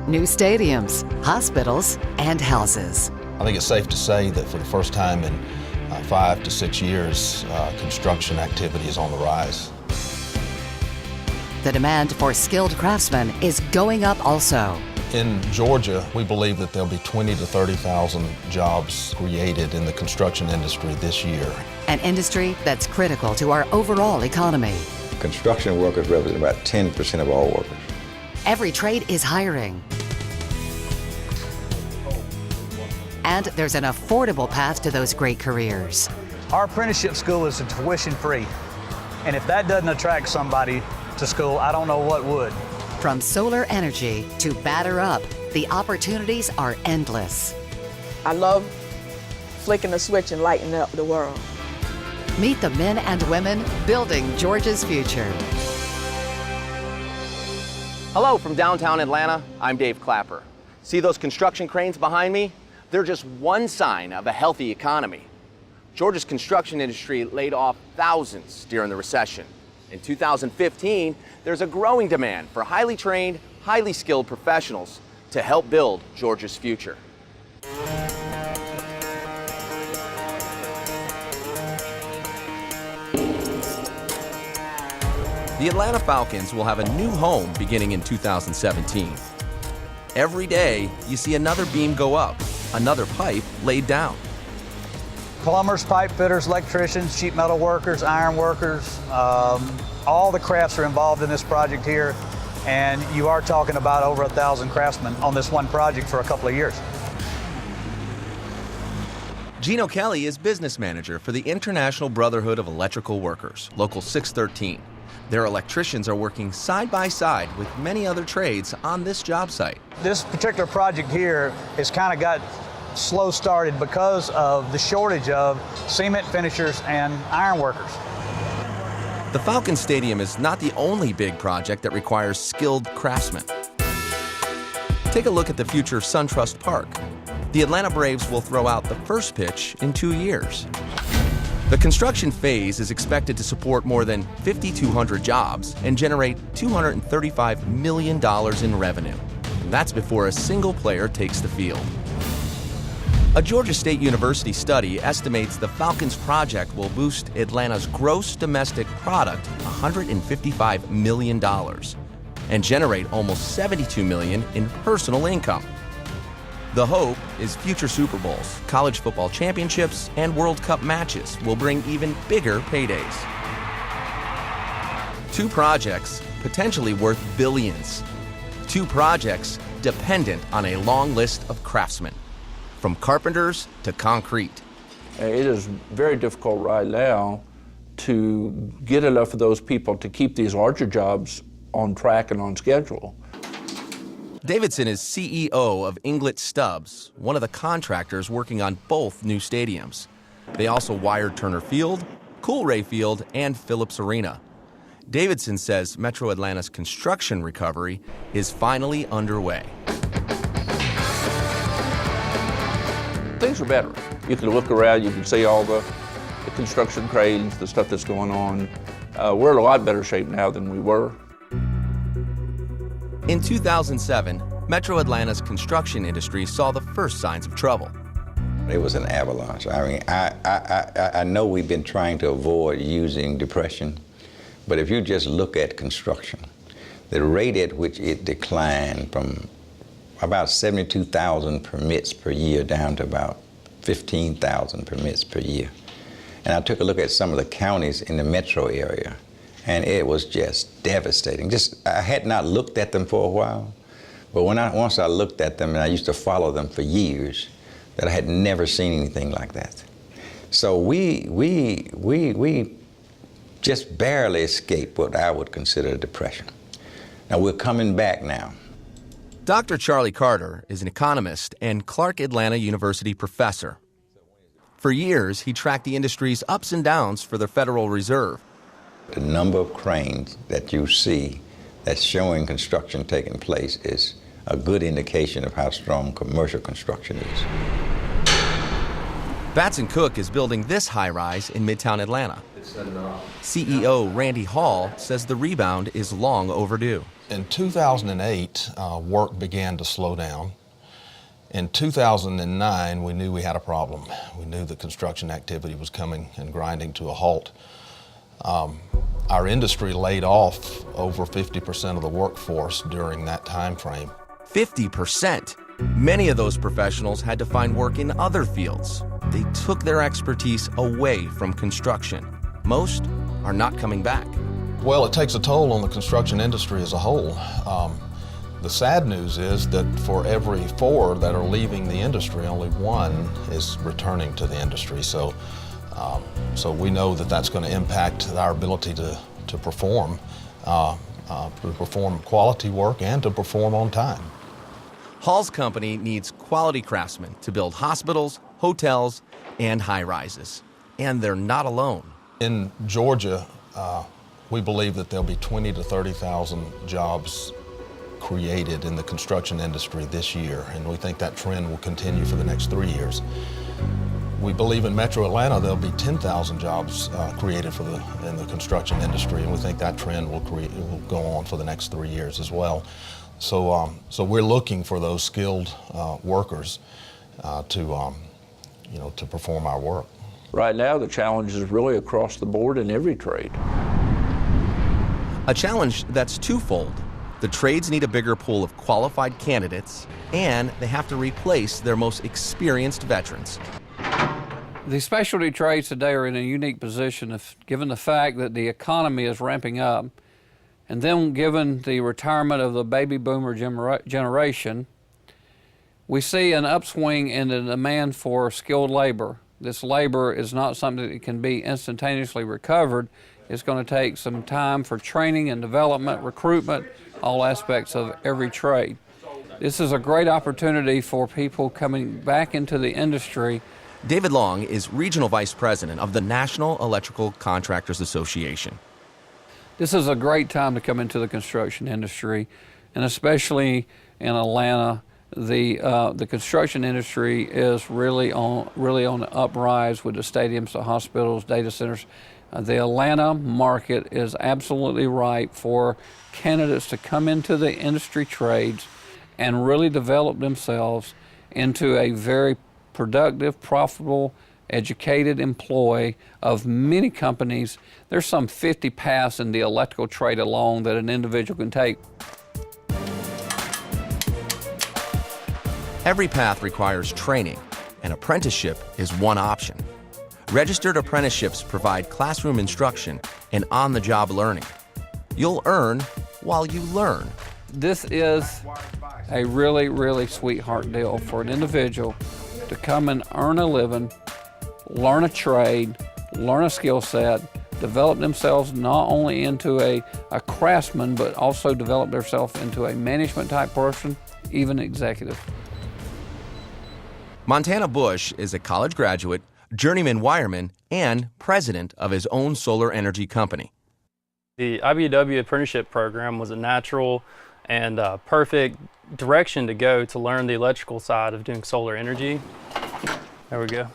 new stadiums, hospitals, and houses. I think it's safe to say that for the first time in 5 to 6 years, construction activity is on the rise. The demand for skilled craftsmen is going up also. In Georgia, we believe that there'll be 20 to 30,000 jobs created in the construction industry this year. An industry that's critical to our overall economy. Construction workers represent about 10% of all workers. Every trade is hiring. And there's an affordable path to those great careers. Our apprenticeship school is tuition-free. And if that doesn't attract somebody to school, I don't know what would. From solar energy to batter up, the opportunities are endless. I love flicking a switch and lighting up the world. Meet the men and women building Georgia's future. Hello from downtown Atlanta, I'm Dave Clapper. See those construction cranes behind me? They're just one sign of a healthy economy. Georgia's construction industry laid off thousands during the recession. In 2015, there's a growing demand for highly trained, highly skilled professionals to help build Georgia's future. The Atlanta Falcons will have a new home beginning in 2017. Every day, you see another beam go up, another pipe laid down. Plumbers, pipe fitters, electricians, sheet metal workers, iron workers, all the crafts are involved in this project here, and you are talking about over 1,000 craftsmen on this one project for a couple of years. Gino Kelly is business manager for the International Brotherhood of Electrical Workers, Local 613. Their electricians are working side by side with many other trades on this job site. This particular project here has kind of got slow started because of the shortage of cement finishers and iron workers. The Falcon Stadium is not the only big project that requires skilled craftsmen. Take a look at the future SunTrust Park. The Atlanta Braves will throw out the first pitch in 2 years. The construction phase is expected to support more than 5,200 jobs and generate $235 million in revenue. That's before a single player takes the field. A Georgia State University study estimates the Falcons project will boost Atlanta's gross domestic product $155 million and generate almost $72 million in personal income. The hope is future Super Bowls, college football championships, and World Cup matches will bring even bigger paydays. 2 projects potentially worth billions. 2 projects dependent on a long list of craftsmen, from carpenters to concrete. It is very difficult right now to get enough of those people to keep these larger jobs on track and on schedule. Davidson is CEO of Inglet Stubbs, one of the contractors working on both new stadiums. They also wired Turner Field, Coolray Field, and Phillips Arena. Davidson says Metro Atlanta's construction recovery is finally underway. Things are better. You can look around, you can see all the construction cranes, the stuff that's going on. We're in a lot better shape now than we were. In 2007, Metro Atlanta's construction industry saw the first signs of trouble. It was an avalanche. I mean, I know we've been trying to avoid using depression, but if you just look at construction, the rate at which it declined from about 72,000 permits per year down to about 15,000 permits per year. And I took a look at some of the counties in the metro area, and it was just devastating. I had not looked at them for a while, but once I looked at them, and I used to follow them for years, that I had never seen anything like that. So we just barely escaped what I would consider a depression. Now we're coming back now. Dr. Charlie Carter is an economist and Clark Atlanta University professor. For years, he tracked the industry's ups and downs for the Federal Reserve. The number of cranes that you see that's showing construction taking place is a good indication of how strong commercial construction is. Batson Cook is building this high-rise in Midtown Atlanta. CEO Randy Hall says the rebound is long overdue. In 2008, work began to slow down. In 2009, we knew we had a problem. We knew the construction activity was coming and grinding to a halt. Our industry laid off over 50% of the workforce during that time frame. 50%. Many of those professionals had to find work in other fields. They took their expertise away from construction. Most are not coming back. Well, it takes a toll on the construction industry as a whole. The sad news is that for every 4 that are leaving the industry, only 1 is returning to the industry. So we know that that's going to impact our ability to perform quality work and to perform on time. Hall's company needs quality craftsmen to build hospitals, hotels, and high-rises. And they're not alone. In Georgia, we believe that there'll be 20,000 to 30,000 jobs created in the construction industry this year, and we think that trend will continue for the next 3 years. We believe in Metro Atlanta there'll be 10,000 jobs created in the construction industry, and we think that trend will go on for the next 3 years as well. So we're looking for those skilled workers to perform our work. Right now, the challenge is really across the board in every trade. A challenge that's twofold. The trades need a bigger pool of qualified candidates, and they have to replace their most experienced veterans. The specialty trades today are in a unique position given the fact that the economy is ramping up, and then given the retirement of the baby boomer generation, we see an upswing in the demand for skilled labor. This labor is not something that can be instantaneously recovered. It's going to take some time for training and development, recruitment, all aspects of every trade. This is a great opportunity for people coming back into the industry. David Long is Regional Vice President of the National Electrical Contractors Association. This is a great time to come into the construction industry, and especially in Atlanta, the construction industry is really on the uprise with the stadiums, the hospitals, data centers. The Atlanta market is absolutely ripe for candidates to come into the industry trades and really develop themselves into a very productive, profitable, educated employee of many companies. There's some 50 paths in the electrical trade alone that an individual can take. Every path requires training, and apprenticeship is one option. Registered apprenticeships provide classroom instruction and on-the-job learning. You'll earn while you learn. This is a really, really sweetheart deal for an individual to come and earn a living, learn a trade, learn a skill set, develop themselves not only into a craftsman, but also develop themselves into a management type person, even executive. Montana Busch is a college graduate, journeyman wireman, and president of his own solar energy company. The IBEW apprenticeship program was a natural and perfect direction to go to learn the electrical side of doing solar energy. There we go.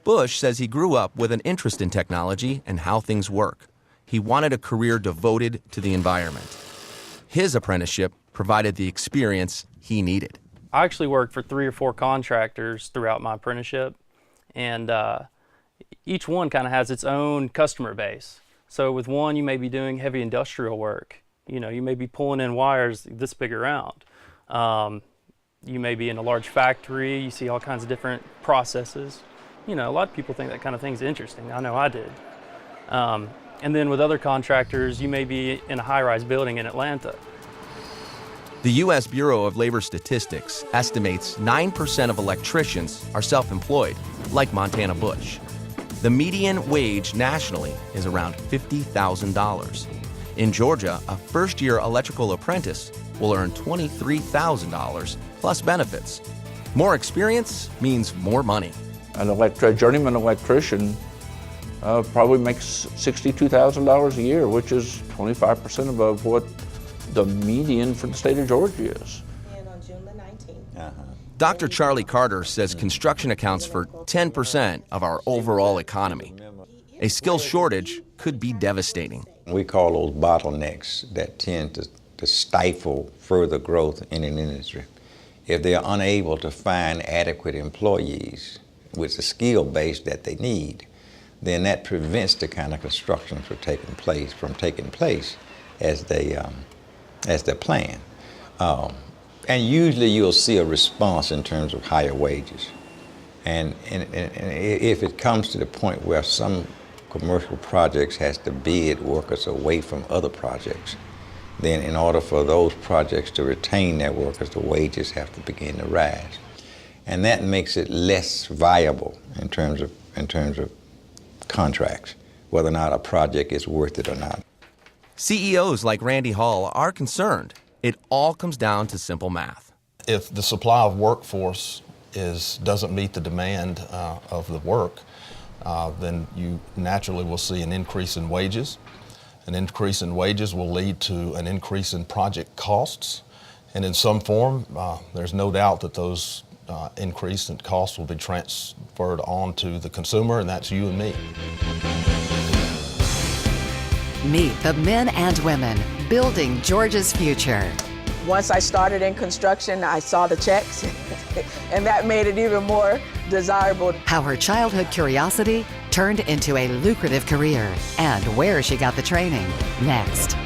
Busch says he grew up with an interest in technology and how things work. He wanted a career devoted to the environment. His apprenticeship provided the experience he needed. I actually worked for 3 or 4 contractors throughout my apprenticeship, and each one kind of has its own customer base. So with one, you may be doing heavy industrial work. You know, you may be pulling in wires this big around. You may be in a large factory. You see all kinds of different processes. You know, a lot of people think that kind of thing's interesting. I know I did. And then with other contractors, you may be in a high-rise building in Atlanta. The U.S. Bureau of Labor Statistics estimates 9% of electricians are self-employed, like Montana Busch. The median wage nationally is around $50,000. In Georgia, a first-year electrical apprentice will earn $23,000 plus benefits. More experience means more money. An journeyman electrician probably makes $62,000 a year, which is 25% above what the median for the state of Georgia is. And on June the 19th. Dr. Charlie Carter says construction accounts for 10% of our overall economy. A skills shortage could be devastating. We call those bottlenecks that tend to stifle further growth in an industry. If they're unable to find adequate employees with the skill base that they need, then that prevents the kind of construction from taking place as they plan. And usually you'll see a response in terms of higher wages. And if it comes to the point where some commercial projects has to bid workers away from other projects, then in order for those projects to retain their workers, the wages have to begin to rise. And that makes it less viable in terms of contracts, whether or not a project is worth it or not. CEOs like Randy Hall are concerned. It all comes down to simple math. If the supply of workforce doesn't meet the demand of the work, then you naturally will see an increase in wages. An increase in wages will lead to an increase in project costs. And in some form, there's no doubt that those increase in costs will be transferred on to the consumer, and that's you and me. Meet the men and women building Georgia's future. Once I started in construction, I saw the checks, and that made it even more desirable. How her childhood curiosity turned into a lucrative career, and where she got the training. Next.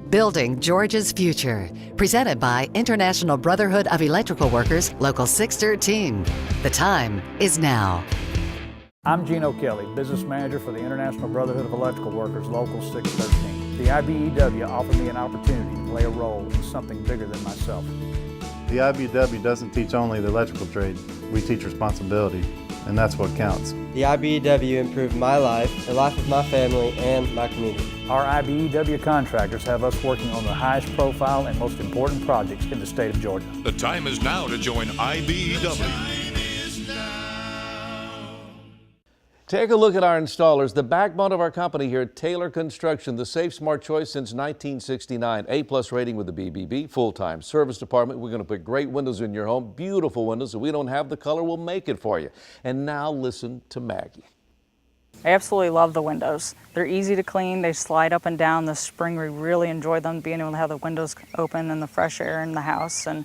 Building Georgia's Future, presented by International Brotherhood of Electrical Workers, Local 613. The time is now. I'm Gino Kelly, Business Manager for the International Brotherhood of Electrical Workers, Local 613. The IBEW offered me an opportunity to play a role in something bigger than myself. The IBEW doesn't teach only the electrical trade, we teach responsibility, and that's what counts. The IBEW improved my life, the life of my family, and my community. Our IBEW contractors have us working on the highest profile and most important projects in the state of Georgia. The time is now to join IBEW. Take a look at our installers, the backbone of our company here at Taylor Construction, the safe, smart choice since 1969. A+ rating with the BBB, full-time service department. We're going to put great windows in your home, beautiful windows. If we don't have the color, we'll make it for you. And now listen to Maggie. I absolutely love the windows. They're easy to clean. They slide up and down. This spring, we really enjoy them, being able to have the windows open and the fresh air in the house. And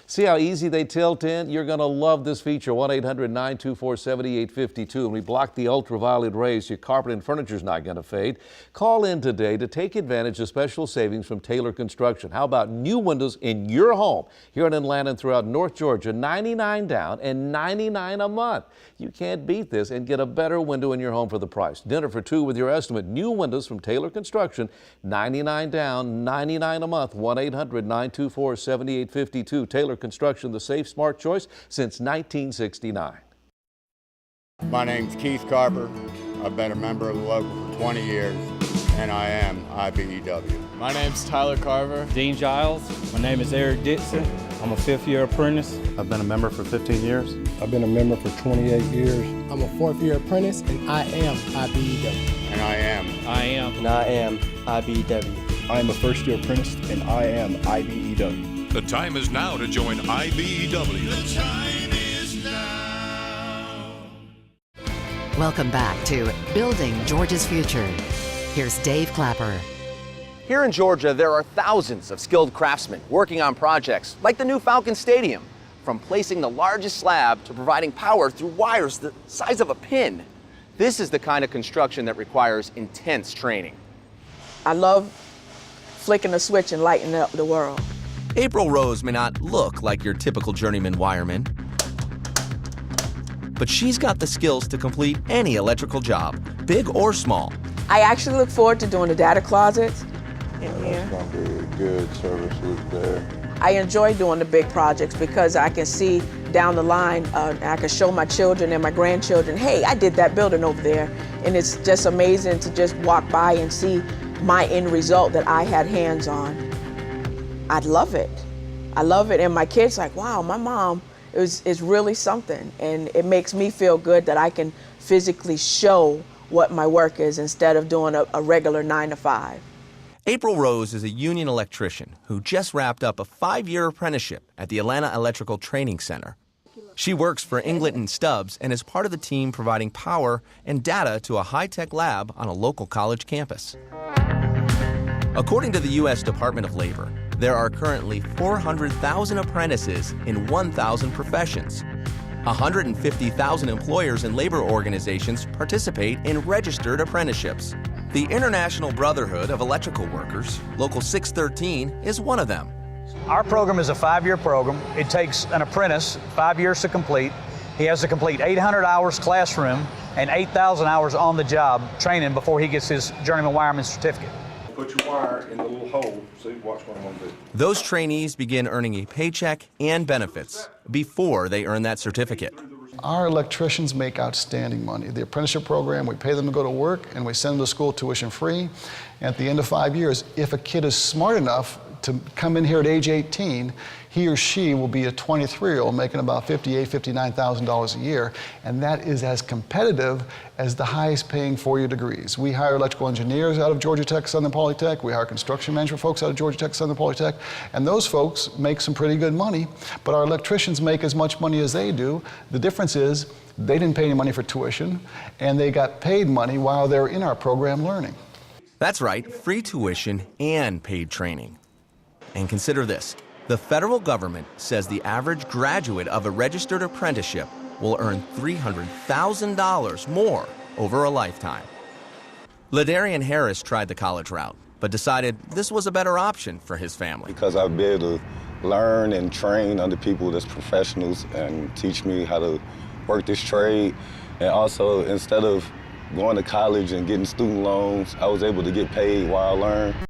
see how easy they tilt in? You're going to love this feature, 1-800-924-7852. And we block the ultraviolet rays. Your carpet and furniture is not going to fade. Call in today to take advantage of special savings from Taylor Construction. How about new windows in your home here in Atlanta and throughout North Georgia, $99 down and $99 a month. You can't beat this and get a better window in your home for the price. Dinner for two with your estimate. New windows from Taylor Construction, $99 down, $99 a month, 1-800-924-7852. Taylor Construction, the safe, smart choice since 1969. My name's Keith Carper. I've been a member of the local for 20 years, and I am IBEW. My name's Tyler Carver. Dean Giles. My name is Eric Dixon. I'm a fifth-year apprentice. I've been a member for 15 years. I've been a member for 28 years. I'm a fourth-year apprentice, and I am IBEW. And I am. I am. And I am IBEW. I am a first-year apprentice, and I am IBEW. The time is now to join IBEW. The time is now. Welcome back to Building Georgia's Future. Here's Dave Clapper. Here in Georgia, there are thousands of skilled craftsmen working on projects like the new Falcon Stadium, from placing the largest slab to providing power through wires the size of a pin. This is the kind of construction that requires intense training. I love flicking a switch and lighting up the world. April Rose may not look like your typical journeyman wireman, but she's got the skills to complete any electrical job, big or small. I actually look forward to doing the data closets in here. That's going to be a good service loop there. I enjoy doing the big projects because I can see down the line, I can show my children and my grandchildren, hey, I did that building over there. And it's just amazing to just walk by and see my end result that I had hands on. I love it. I love it. And my kids like, wow, my mom is really something. And it makes me feel good that I can physically show what my work is instead of doing a regular 9 to 5. April Rose is a union electrician who just wrapped up a 5-year apprenticeship at the Atlanta Electrical Training Center. She works for Inglet & Stubbs and is part of the team providing power and data to a high-tech lab on a local college campus. According to the U.S. Department of Labor, there are currently 400,000 apprentices in 1,000 professions. 150,000 employers and labor organizations participate in registered apprenticeships. The International Brotherhood of Electrical Workers, Local 613, is one of them. Our program is a 5-year program. It takes an apprentice 5 years to complete. He has to complete 800 hours classroom and 8,000 hours on the job training before he gets his journeyman wireman certificate. Put your wire in the little hole, see, watch what I'm gonna do. Those trainees begin earning a paycheck and benefits before they earn that certificate. Our electricians make outstanding money. The apprenticeship program, we pay them to go to work and we send them to school tuition free. At the end of 5 years, if a kid is smart enough to come in here at age 18, he or she will be a 23-year-old making about $58,000, $59,000 a year, and that is as competitive as the highest paying 4-year degrees. We hire electrical engineers out of Georgia Tech, Southern Polytech. We hire construction management folks out of Georgia Tech, Southern Polytech, and those folks make some pretty good money, but our electricians make as much money as they do. The difference is they didn't pay any money for tuition, and they got paid money while they're in our program learning. That's right, free tuition and paid training. And consider this, the federal government says the average graduate of a registered apprenticeship will earn $300,000 more over a lifetime. Ladarian Harris tried the college route, but decided this was a better option for his family. Because I've been able to learn and train under people that's professionals and teach me how to work this trade. And also, instead of going to college and getting student loans, I was able to get paid while I learned.